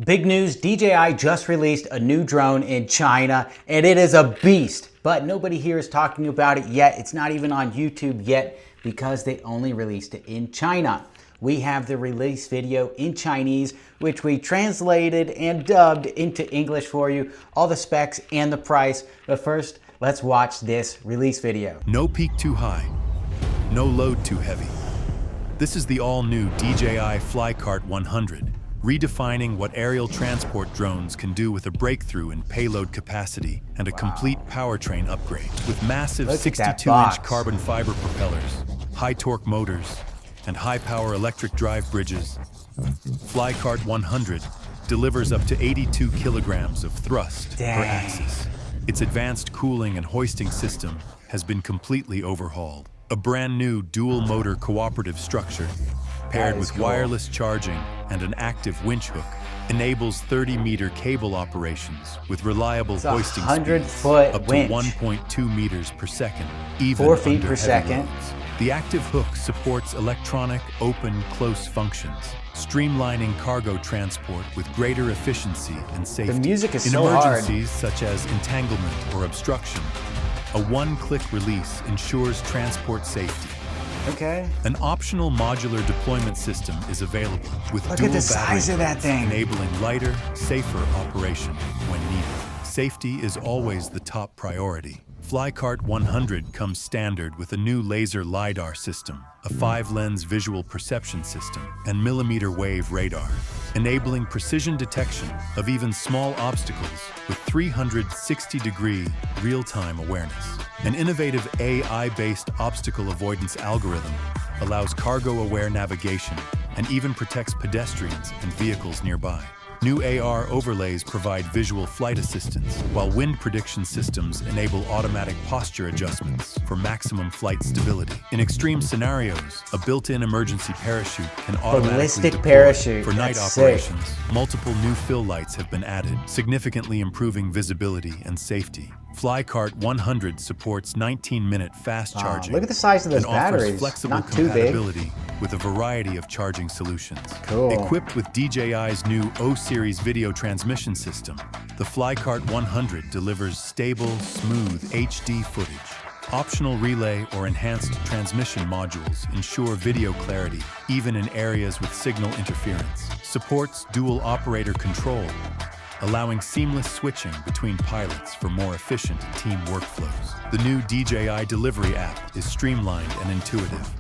Big news, DJI just released a new drone in China and it is a beast, but nobody here is talking about it yet. It's not even on YouTube yet because they only released it in China. We have the release video in Chinese, which we translated and dubbed into English for you, all the specs and the price. But first, let's watch this release video. No peak too high, no load too heavy. This is the all-new DJI FlyCart 100, redefining what aerial transport drones can do with a breakthrough in payload capacity and a complete powertrain upgrade. With massive 62-inch carbon fiber propellers, high-torque motors, and high-power electric drive bridges, FlyCart 100 delivers up to 82 kilograms of thrust per axis. Its advanced cooling and hoisting system has been completely overhauled. A brand new dual-motor cooperative structure, paired with wireless charging and an active winch hook, enables 30-meter cable operations with reliable hoisting speeds up to 1.2 meters per second, even 4 feet per second. Loads. The active hook supports electronic, open, close functions, streamlining cargo transport with greater efficiency and safety. The music is in so emergencies such as entanglement or obstruction, a one-click release ensures transport safety. Okay. An optional modular deployment system is available with dual battery, enabling lighter, safer operation when needed. Safety is always the top priority. FlyCart 100 comes standard with a new laser LiDAR system, a 5-lens visual perception system, and millimeter wave radar, enabling precision detection of even small obstacles with 360-degree real-time awareness. An innovative AI-based obstacle avoidance algorithm allows cargo-aware navigation and even protects pedestrians and vehicles nearby. New AR overlays provide visual flight assistance, while wind prediction systems enable automatic posture adjustments for maximum flight stability. In extreme scenarios, a built-in emergency parachute can automatically deploy for night operations. Multiple new fill lights have been added, significantly improving visibility and safety. FlyCart 100 supports 19-minute fast charging. Look at the size of those batteries. Offers flexible not too compatibility with a variety of charging solutions. Cool. Equipped with DJI's new O-Series video transmission system, the FlyCart 100 delivers stable, smooth HD footage. Optional relay or enhanced transmission modules ensure video clarity even in areas with signal interference. Supports dual operator control, allowing seamless switching between pilots for more efficient team workflows. The new DJI delivery app is streamlined and intuitive,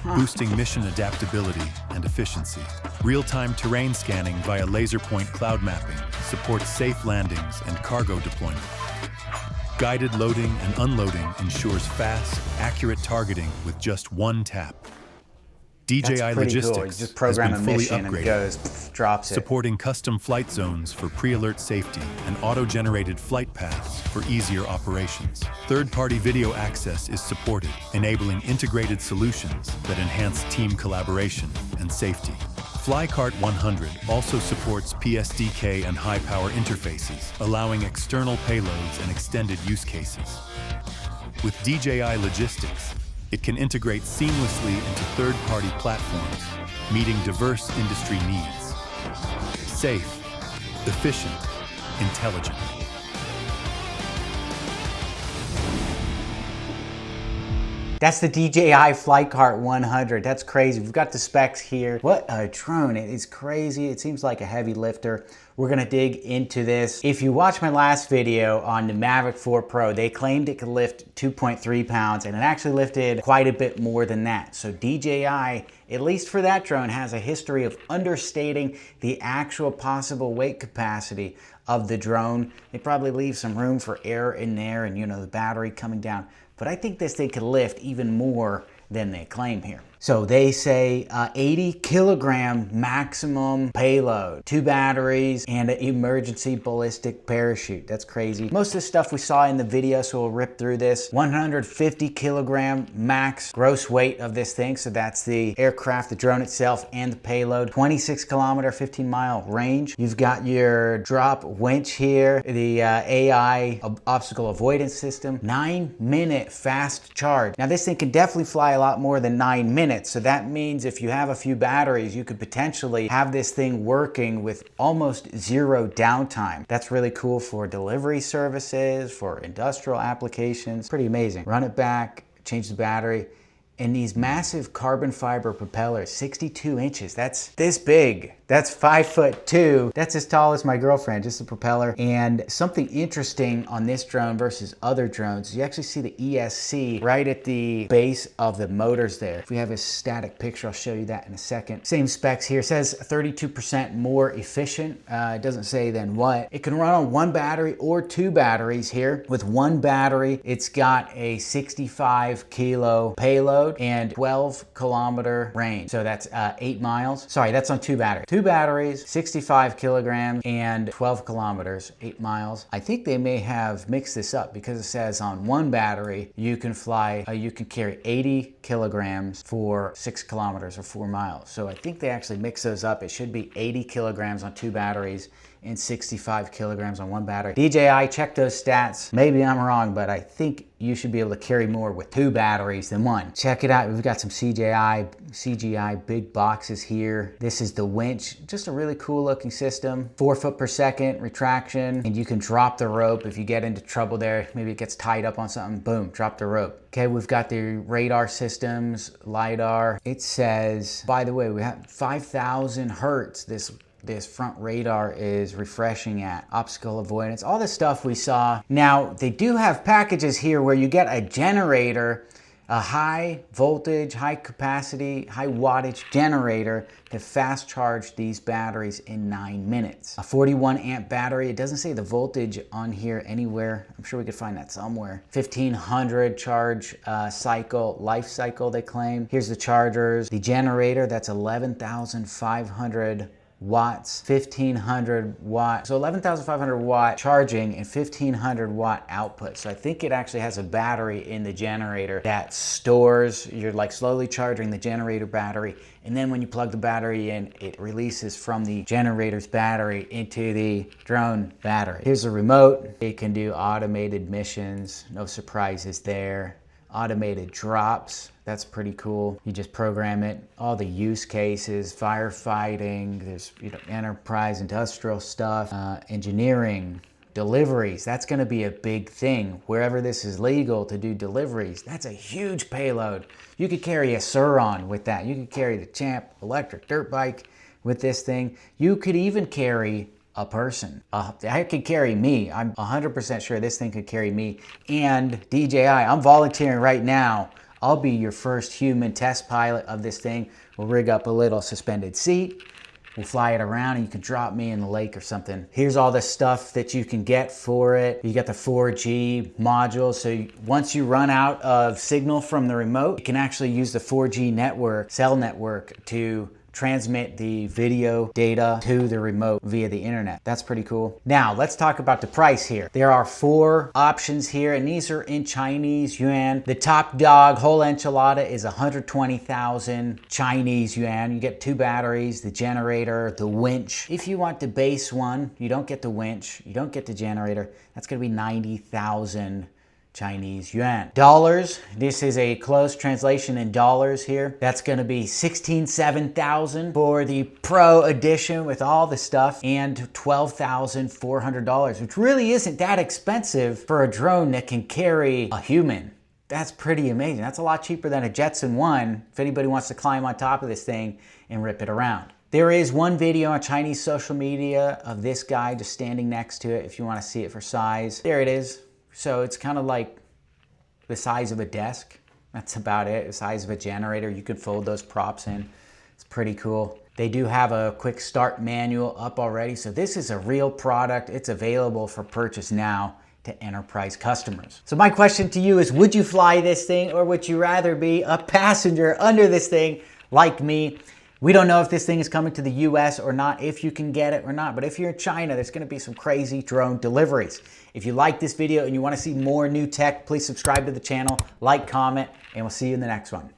boosting mission adaptability and efficiency. Real-time terrain scanning via laser point cloud mapping supports safe landings and cargo deployment. Guided loading and unloading ensures fast, accurate targeting with just one tap. DJI Logistics just program has been fully mission upgraded, and goes, drops it. Supporting custom flight zones for pre-alert safety and auto-generated flight paths for easier operations. Third-party video access is supported, enabling integrated solutions that enhance team collaboration and safety. FlyCart 100 also supports PSDK and high-power interfaces, allowing external payloads and extended use cases. With DJI Logistics, it can integrate seamlessly into third-party platforms, meeting diverse industry needs. Safe, efficient, intelligent. That's the DJI FlyCart 100. That's crazy. We've got the specs here. What a drone. It is crazy. It seems like a heavy lifter. We're gonna dig into this. If you watched my last video on the Mavic 4 Pro, they claimed it could lift 2.3 pounds and it actually lifted quite a bit more than that. So DJI, at least for that drone, has a history of understating the actual possible weight capacity of the drone. They probably leave some room for air in there and the battery coming down. But I think this thing could lift even more than they claim here. So they say 80 kilogram maximum payload, 2 batteries, and an emergency ballistic parachute. That's crazy. Most of the stuff we saw in the video, so we'll rip through this. 150 kilogram max gross weight of this thing. So that's the aircraft, the drone itself, and the payload. 26 kilometer, 15-mile range. You've got your drop winch here, the AI obstacle avoidance system, 9-minute fast charge. Now this thing can definitely fly a lot more than 9 minutes. minutes. So that means if you have a few batteries, you could potentially have this thing working with almost zero downtime. That's really cool for delivery services, for industrial applications. Pretty amazing. Run it back, change the battery. And these massive carbon fiber propellers, 62 inches, that's this big. That's 5'2". That's as tall as my girlfriend, just the propeller. And something interesting on this drone versus other drones, you actually see the ESC right at the base of the motors there. If we have a static picture, I'll show you that in a second. Same specs here, it says 32% more efficient. It doesn't say then what. It can run on one battery or two batteries here. With one battery, it's got a 65 kilo payload and 12 kilometer range. So that's 8 miles. Sorry, that's on two batteries. Two batteries, 65 kilograms and 12 kilometers, 8 miles. I think they may have mixed this up because it says on one battery, you can fly, you can carry 80 kilograms for 6 kilometers or 4 miles. So I think they actually mix those up. It should be 80 kilograms on two batteries and 65 kilograms on one battery. DJI, check those stats. Maybe I'm wrong, but I think you should be able to carry more with two batteries than one. Check it out. We've got some CGI big boxes here. This is the winch. Just a really cool looking system. 4 foot per second retraction, and you can drop the rope if you get into trouble there. Maybe it gets tied up on something. Boom, drop the rope. Okay, we've got the radar systems, LiDAR. It says, by the way, we have 5,000 hertz. This front radar is refreshing at obstacle avoidance, all the stuff we saw. Now, they do have packages here where you get a generator, a high voltage, high capacity, high wattage generator to fast charge these batteries in 9 minutes. A 41 amp battery. It doesn't say the voltage on here anywhere. I'm sure we could find that somewhere. 1500 charge cycle, life cycle they claim. Here's the chargers. The generator, that's 11,500 watts, 1500 watt. So 11,500 watt charging and 1500 watt output. So I think it actually has a battery in the generator that stores, you're like slowly charging the generator battery. And then when you plug the battery in, it releases from the generator's battery into the drone battery. Here's the remote. It can do automated missions. No surprises there. Automated drops. That's pretty cool. You just program it. All the use cases, firefighting, there's enterprise, industrial stuff, engineering, deliveries. That's gonna be a big thing. Wherever this is legal to do deliveries, that's a huge payload. You could carry a Suron with that. You could carry the Champ electric dirt bike with this thing. You could even carry a person. It could carry me. I'm 100% sure this thing could carry me and DJI. I'm volunteering right now. I'll be your first human test pilot of this thing. We'll rig up a little suspended seat. We'll fly it around and you can drop me in the lake or something. Here's all the stuff that you can get for it. You got the 4G module. So once you run out of signal from the remote, you can actually use the 4G network, cell network, to transmit the video data to the remote via the internet. That's pretty cool. Now, let's talk about the price here. There are 4 options here, and these are in Chinese yuan. The top dog whole enchilada is 120,000 Chinese yuan. You get 2 batteries, the generator, the winch. If you want the base one, you don't get the winch, you don't get the generator. That's gonna be 90,000 Chinese yuan. Dollars, this is a close translation in dollars here. That's gonna be 7,000 for the Pro Edition with all the stuff, and $12,400, which really isn't that expensive for a drone that can carry a human. That's pretty amazing. That's a lot cheaper than a Jetson One if anybody wants to climb on top of this thing and rip it around. There is one video on Chinese social media of this guy just standing next to it if you wanna see it for size. There it is. So it's kind of like the size of a desk. That's about it, the size of a generator. You could fold those props in. It's pretty cool. They do have a quick start manual up already. So this is a real product. It's available for purchase now to enterprise customers. So my question to you is, would you fly this thing, or would you rather be a passenger under this thing like me? We don't know if this thing is coming to the US or not, if you can get it or not, but if you're in China, there's gonna be some crazy drone deliveries. If you like this video and you wanna see more new tech, please subscribe to the channel, like, comment, and we'll see you in the next one.